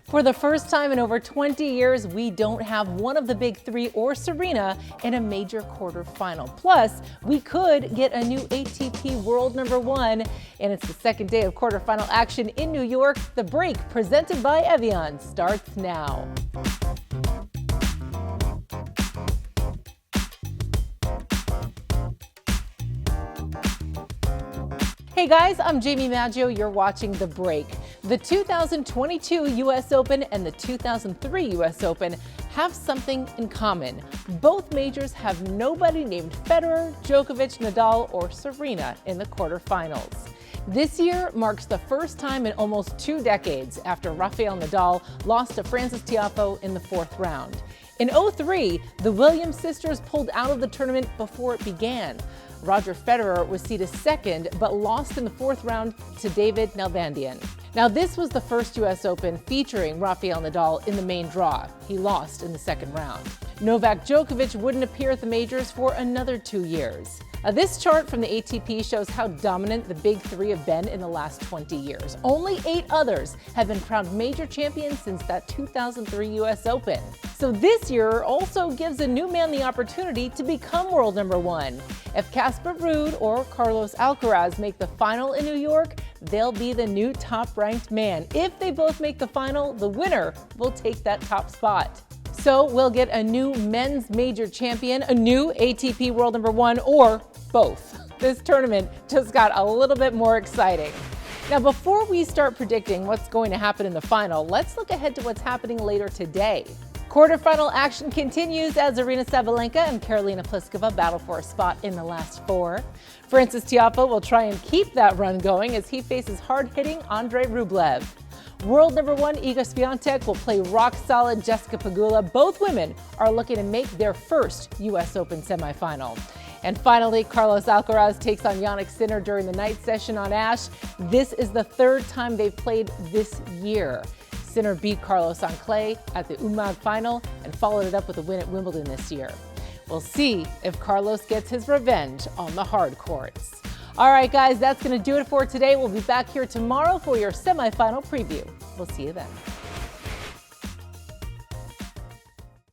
For the first time in over 20 years, we don't have one of the big three or Serena in a major quarterfinal. Plus, we could get a new ATP World #1, and it's the second day of quarterfinal action in New York. The Break, presented by Evian, starts now. Hey guys, I'm Jamie Maggio. You're watching The Break. The 2022 U.S. Open and the 2003 U.S. Open have something in common. Both majors have nobody named Federer, Djokovic, Nadal, or Serena in the quarterfinals. This year marks the first time in almost 2 decades after Rafael Nadal lost to Frances Tiafoe in the 4th round. In 2003, the Williams sisters pulled out of the tournament before it began. Roger Federer was seeded second, but lost in the 4th round to David Nalbandian. Now, this was the first U.S. Open featuring Rafael Nadal in the main draw. He lost in the 2nd round. Novak Djokovic wouldn't appear at the majors for another 2 years. This chart from the ATP shows how dominant the big three have been in the last 20 years. Only 8 others have been crowned major champions since that 2003 U.S. Open. So this year also gives a new man the opportunity to become world #1. If Casper Ruud or Carlos Alcaraz make the final in New York, they'll be the new top-ranked man. If they both make the final, the winner will take that top spot. So we'll get a new men's major champion, a new ATP World #1, or both. This tournament just got a little bit more exciting. Now, before we start predicting what's going to happen in the final, let's look ahead to what's happening later today. Quarterfinal action continues as Aryna Sabalenka and Karolina Pliskova battle for a spot in the last 4. Frances Tiafoe will try and keep that run going as he faces hard-hitting Andrei Rublev. World #1 Iga Swiatek will play rock-solid Jessica Pegula. Both women are looking to make their first U.S. Open semifinal. And finally, Carlos Alcaraz takes on Jannik Sinner during the night session on Ashe. This is the 3rd time they've played this year. Sinner beat Carlos on clay at the UMAG final and followed it up with a win at Wimbledon this year. We'll see if Carlos gets his revenge on the hard courts. All right, guys, that's going to do it for today. We'll be back here tomorrow for your semifinal preview. We'll see you then.